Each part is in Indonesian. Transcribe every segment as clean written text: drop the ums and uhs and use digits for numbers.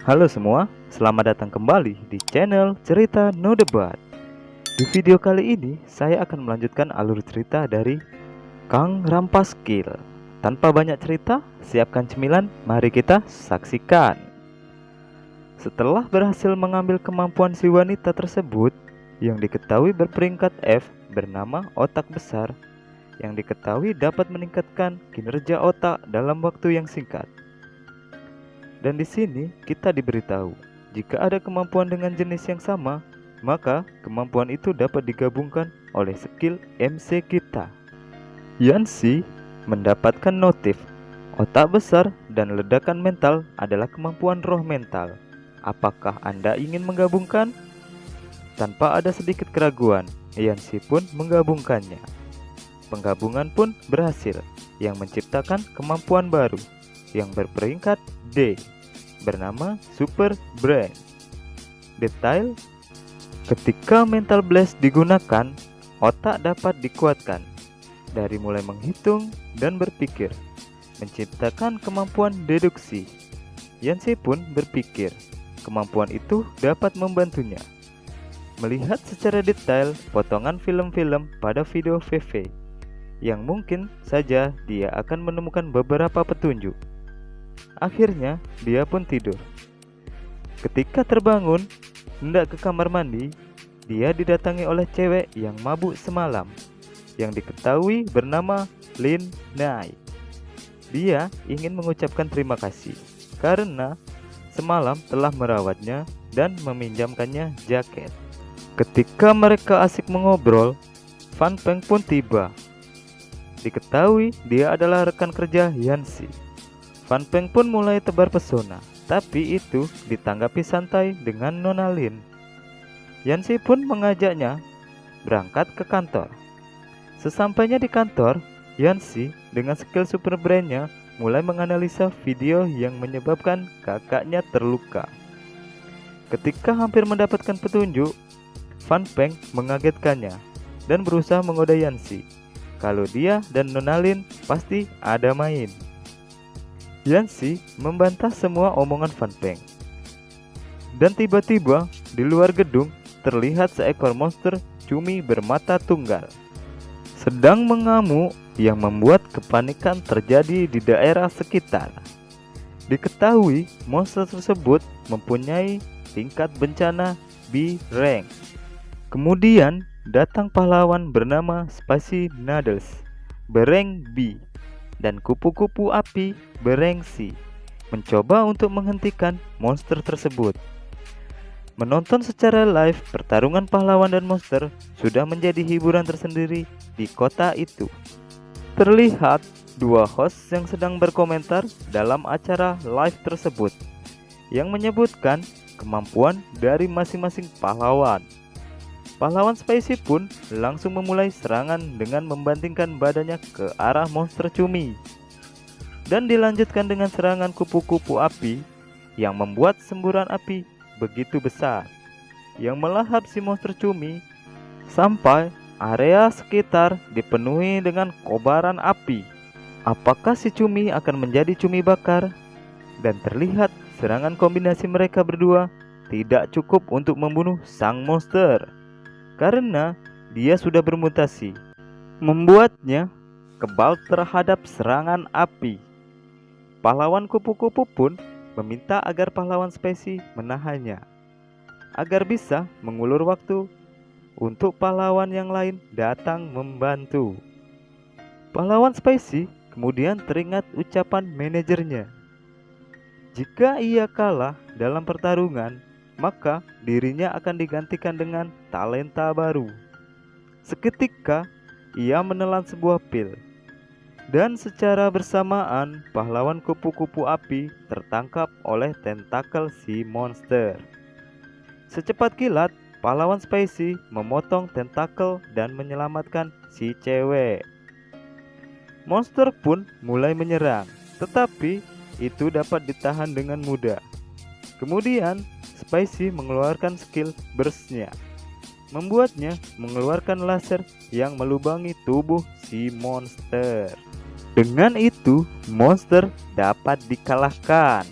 Halo semua, selamat datang kembali di channel Cerita No Debat. Di video kali ini, saya akan melanjutkan alur cerita dari Kang Rampaskil. Tanpa banyak cerita, siapkan cemilan, mari kita saksikan. Setelah berhasil mengambil kemampuan si wanita tersebut, yang diketahui berperingkat F bernama otak besar, yang diketahui dapat meningkatkan kinerja otak dalam waktu yang singkat. Dan di sini kita diberitahu, jika ada kemampuan dengan jenis yang sama, maka kemampuan itu dapat digabungkan oleh skill MC kita. Yancy mendapatkan notif, otak besar dan ledakan mental adalah kemampuan roh mental. Apakah Anda ingin menggabungkan? Tanpa ada sedikit keraguan, Yancy pun menggabungkannya. Penggabungan pun berhasil, yang menciptakan kemampuan baru yang berperingkat D bernama Super Brain. Detail: ketika Mental Blast digunakan, otak dapat dikuatkan dari mulai menghitung dan berpikir, menciptakan kemampuan deduksi. Yancy pun berpikir, kemampuan itu dapat membantunya melihat secara detail potongan film-film pada video VV, yang mungkin saja dia akan menemukan beberapa petunjuk. Akhirnya, dia pun tidur. Ketika terbangun, hendak ke kamar mandi, dia didatangi oleh cewek yang mabuk semalam, yang diketahui bernama Lin Nai. Dia ingin mengucapkan terima kasih karena semalam telah merawatnya dan meminjamkannya jaket. Ketika mereka asik mengobrol, Fan Peng pun tiba. Diketahui dia adalah rekan kerja Yancy. Fan Peng pun mulai tebar pesona, tapi itu ditanggapi santai dengan Nona Lin. Yancy pun mengajaknya berangkat ke kantor. Sesampainya di kantor, Yancy dengan skill super brain-nya mulai menganalisa video yang menyebabkan kakaknya terluka. Ketika hampir mendapatkan petunjuk, Fan Peng mengagetkannya dan berusaha menggoda Yancy kalau dia dan Nona Lin pasti ada main. Yancy membantah semua omongan Fan Peng. Dan tiba-tiba di luar gedung terlihat seekor monster cumi bermata tunggal sedang mengamuk, yang membuat kepanikan terjadi di daerah sekitar. Diketahui monster tersebut mempunyai tingkat bencana B rank. Kemudian datang pahlawan bernama Spicy Noodles bereng B dan kupu-kupu api bereng C mencoba untuk menghentikan monster tersebut. Menonton secara live pertarungan pahlawan dan monster sudah menjadi hiburan tersendiri di kota itu. Terlihat dua host yang sedang berkomentar dalam acara live tersebut, yang menyebutkan kemampuan dari masing-masing pahlawan. Pahlawan Spicy pun langsung memulai serangan dengan membantingkan badannya ke arah monster cumi. Dan dilanjutkan dengan serangan kupu-kupu api yang membuat semburan api begitu besar, yang melahap si monster cumi sampai area sekitar dipenuhi dengan kobaran api. Apakah si cumi akan menjadi cumi bakar? Dan terlihat serangan kombinasi mereka berdua tidak cukup untuk membunuh sang monster, karena dia sudah bermutasi, membuatnya kebal terhadap serangan api. Pahlawan kupu-kupu pun meminta agar pahlawan Spicy menahannya, agar bisa mengulur waktu untuk pahlawan yang lain datang membantu. Pahlawan Spicy kemudian teringat ucapan manajernya. Jika ia kalah dalam pertarungan, maka dirinya akan digantikan dengan talenta baru. Seketika ia menelan sebuah pil, dan secara bersamaan pahlawan kupu-kupu api tertangkap oleh tentakel si monster. Secepat kilat, pahlawan Spicy memotong tentakel dan menyelamatkan si cewek. Monster pun mulai menyerang, tetapi itu dapat ditahan dengan mudah. Kemudian Spicy mengeluarkan skill burst-nya, membuatnya mengeluarkan laser yang melubangi tubuh si monster. Dengan itu, monster dapat dikalahkan.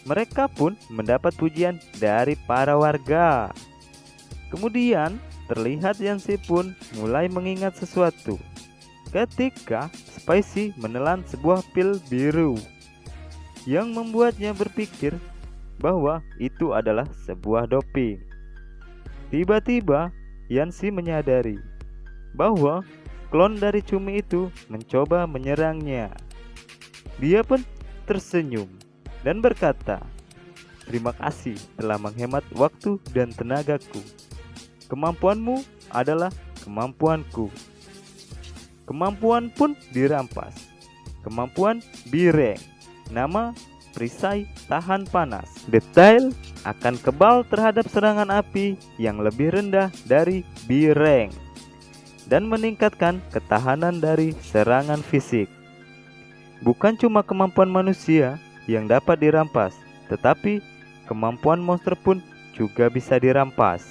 Mereka pun mendapat pujian dari para warga. Kemudian terlihat Yancy pun mulai mengingat sesuatu ketika Spicy menelan sebuah pil biru yang membuatnya berpikir bahwa itu adalah sebuah doping. Tiba-tiba Yancy menyadari bahwa klon dari Cumi itu mencoba menyerangnya. Dia pun tersenyum dan berkata, "Terima kasih telah menghemat waktu dan tenagaku. Kemampuanmu adalah kemampuanku." Kemampuan pun dirampas. Kemampuan Bireng, nama perisai tahan panas. Detail akan kebal terhadap serangan api yang lebih rendah dari Bireng dan meningkatkan ketahanan dari serangan fisik. Bukan cuma kemampuan manusia yang dapat dirampas, tetapi kemampuan monster pun juga bisa dirampas.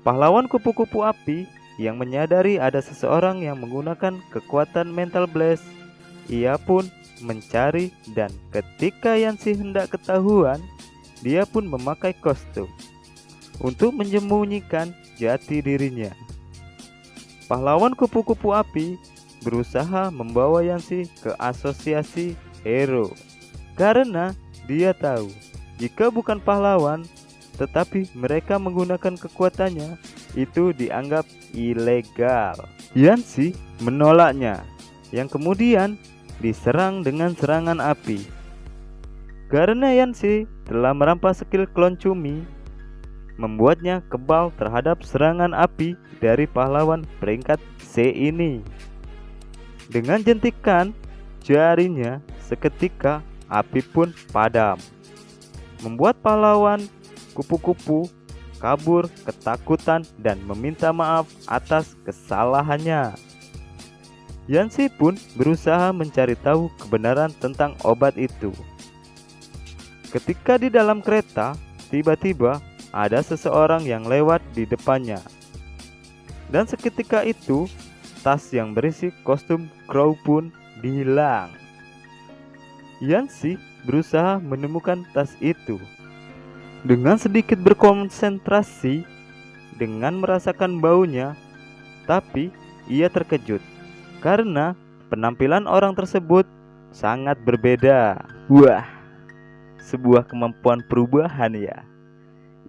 Pahlawan kupu-kupu api yang menyadari ada seseorang yang menggunakan kekuatan mental blast, ia pun mencari, dan ketika Yancy hendak ketahuan, dia pun memakai kostum untuk menyembunyikan jati dirinya. Pahlawan kupu-kupu api berusaha membawa Yancy ke asosiasi hero karena dia tahu jika bukan pahlawan tetapi mereka menggunakan kekuatannya, itu dianggap ilegal. Yancy menolaknya, yang kemudian diserang dengan serangan api. Karena Yancy telah merampas skill klon Cumi, membuatnya kebal terhadap serangan api dari pahlawan peringkat C ini. Dengan jentikan jarinya, seketika api pun padam, membuat pahlawan kupu-kupu kabur ketakutan dan meminta maaf atas kesalahannya. Yancy pun berusaha mencari tahu kebenaran tentang obat itu. Ketika di dalam kereta, tiba-tiba ada seseorang yang lewat di depannya. Dan seketika itu, tas yang berisi kostum Crow pun hilang. Yancy berusaha menemukan tas itu. Dengan sedikit berkonsentrasi, dengan merasakan baunya, tapi ia terkejut karena penampilan orang tersebut sangat berbeda. Wah, sebuah kemampuan perubahan ya.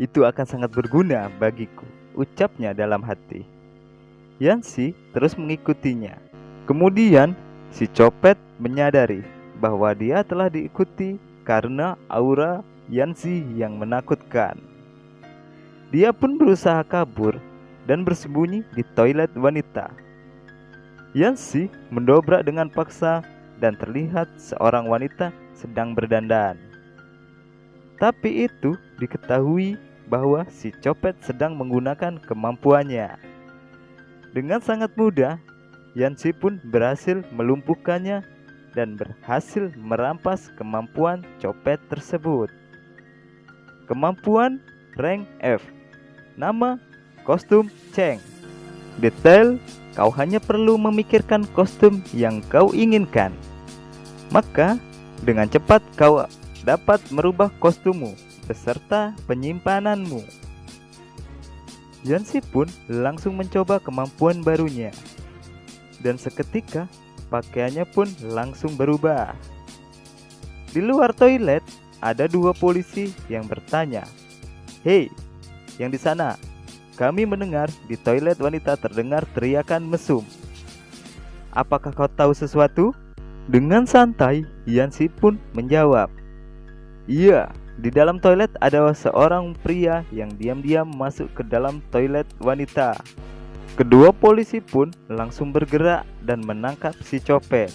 Itu akan sangat berguna bagiku, ucapnya dalam hati. Yancy terus mengikutinya. Kemudian si copet menyadari bahwa dia telah diikuti karena aura Yancy yang menakutkan. Dia pun berusaha kabur dan bersembunyi di toilet wanita. Yancy mendobrak dengan paksa dan terlihat seorang wanita sedang berdandan. Tapi itu diketahui bahwa si copet sedang menggunakan kemampuannya. Dengan sangat mudah, Yancy pun berhasil melumpuhkannya dan berhasil merampas kemampuan copet tersebut. Kemampuan rank F, nama kostum Cheng. Detail, kau hanya perlu memikirkan kostum yang kau inginkan, maka dengan cepat kau dapat merubah kostummu beserta penyimpananmu. Yancy pun langsung mencoba kemampuan barunya, dan seketika pakaiannya pun langsung berubah. Di luar toilet ada dua polisi yang bertanya, "Hei, yang di sana, kami mendengar di toilet wanita terdengar teriakan mesum. Apakah kau tahu sesuatu?" Dengan santai, Yancy pun menjawab, "Iya, di dalam toilet ada seorang pria yang diam-diam masuk ke dalam toilet wanita." Kedua polisi pun langsung bergerak dan menangkap si copet.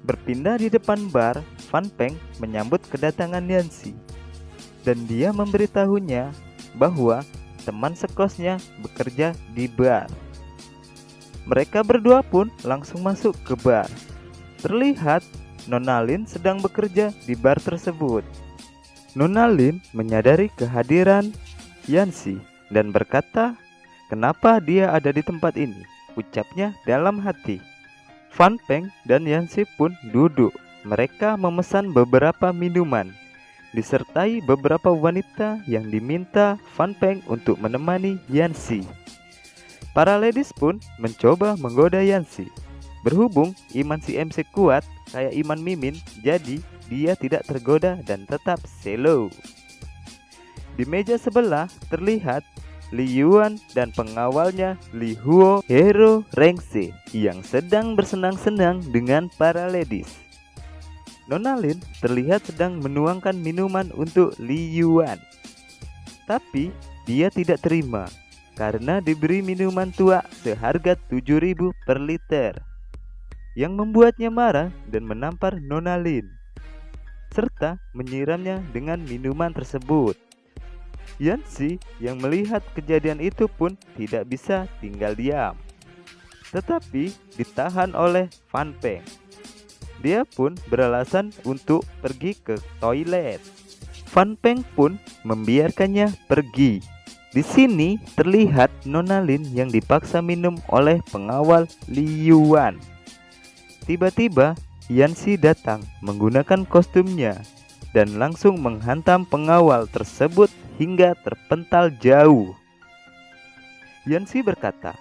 Berpindah di depan bar, Fan Peng menyambut kedatangan Yancy, dan dia memberitahunya bahwa teman sekosnya bekerja di bar. Mereka berdua pun langsung masuk ke bar. Terlihat Nona Lin sedang bekerja di bar tersebut. Nona Lin menyadari kehadiran Yancy dan berkata, "Kenapa dia ada di tempat ini?" ucapnya dalam hati. Fan Peng dan Yancy pun duduk mereka memesan beberapa minuman, disertai beberapa wanita yang diminta Fan Peng untuk menemani Yanxi. Para ladies pun mencoba menggoda Yanxi. Berhubung iman si MC kuat kayak iman Mimin, jadi dia tidak tergoda dan tetap selo. Di meja sebelah terlihat Li Yuan dan pengawalnya Li Huo Hero Rengse yang sedang bersenang-senang dengan para ladies. Nona Lin terlihat sedang menuangkan minuman untuk Li Yuan. Tapi dia tidak terima karena diberi minuman tua seharga 7.000 per liter, yang membuatnya marah dan menampar Nona Lin serta menyiramnya dengan minuman tersebut. Yanxi yang melihat kejadian itu pun tidak bisa tinggal diam, tetapi ditahan oleh Fan Peng. Dia pun beralasan untuk pergi ke toilet. Fan Peng pun membiarkannya pergi. Di sini terlihat Nona Lin yang dipaksa minum oleh pengawal Li Yuan. Tiba-tiba Yanxi datang menggunakan kostumnya dan langsung menghantam pengawal tersebut hingga terpental jauh. Yanxi berkata,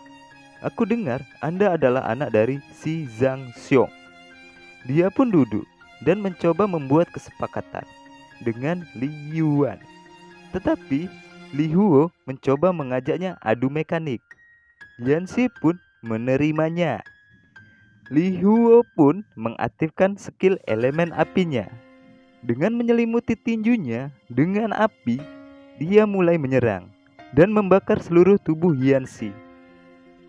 "Aku dengar Anda adalah anak dari Si Zhang Xiong." Dia pun duduk dan mencoba membuat kesepakatan dengan Li Yuan. Tetapi Li Huo mencoba mengajaknya adu mekanik. Yanxi pun menerimanya. Li Huo pun mengaktifkan skill elemen apinya. Dengan menyelimuti tinjunya dengan api, dia mulai menyerang dan membakar seluruh tubuh Yanxi.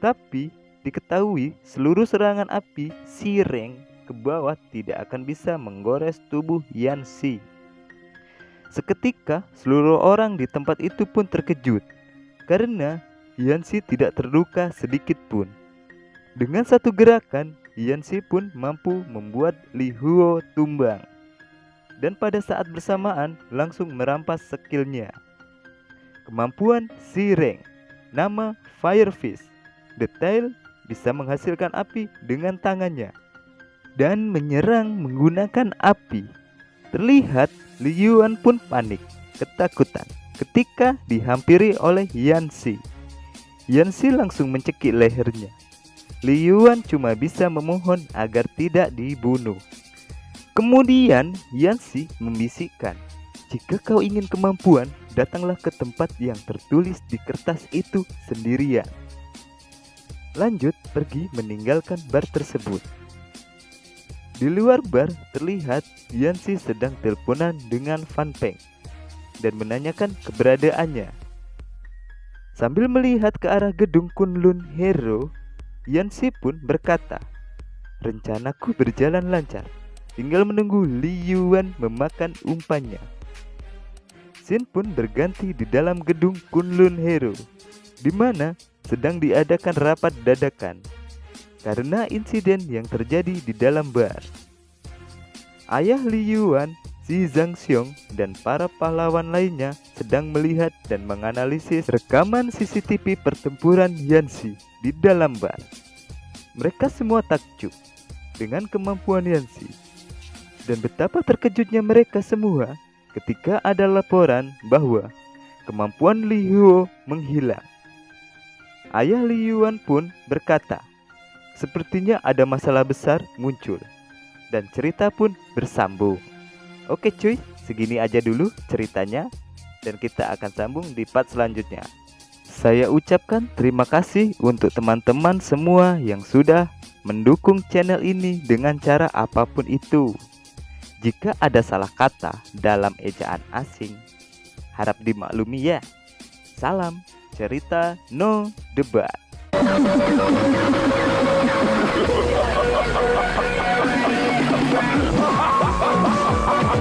Tapi diketahui seluruh serangan api si Reng ke bawah tidak akan bisa menggores tubuh Yanxi. Seketika seluruh orang di tempat itu pun terkejut karena Yanxi tidak terluka sedikit pun. Dengan satu gerakan, Yanxi pun mampu membuat Li Huo tumbang. Dan pada saat bersamaan langsung merampas skillnya. Kemampuan si Reng, nama Fire Fist, detail bisa menghasilkan api dengan tangannya dan menyerang menggunakan api. Terlihat Li Yuan pun panik, ketakutan ketika dihampiri oleh Yanxi. Yanxi langsung mencekik lehernya. Li Yuan cuma bisa memohon agar tidak dibunuh. Kemudian Yanxi membisikkan, "Jika kau ingin kemampuan, datanglah ke tempat yang tertulis di kertas itu sendirian." Lanjut pergi meninggalkan bar tersebut. Di luar bar terlihat Yanxi sedang teleponan dengan Fan Peng dan menanyakan keberadaannya. Sambil melihat ke arah gedung Kunlun Hero, Yanxi pun berkata, "Rencanaku berjalan lancar. Tinggal menunggu Li Yuan memakan umpannya." Scene pun berganti di dalam gedung Kunlun Hero, di mana sedang diadakan rapat dadakan karena insiden yang terjadi di dalam bar. Ayah Li Yuan, Si Zhang Xiong, dan para pahlawan lainnya sedang melihat dan menganalisis rekaman CCTV pertempuran Yanxi di dalam bar. Mereka semua takjub dengan kemampuan Yanxi. Dan betapa terkejutnya mereka semua ketika ada laporan bahwa kemampuan Li Huo menghilang. Ayah Li Yuan pun berkata, "Sepertinya ada masalah besar muncul." Dan cerita pun bersambung. Oke cuy, segini aja dulu ceritanya, dan kita akan sambung di part selanjutnya. Saya ucapkan terima kasih untuk teman-teman semua yang sudah mendukung channel ini dengan cara apapun itu. Jika ada salah kata dalam ejaan asing, harap dimaklumi ya. Salam cerita no debat.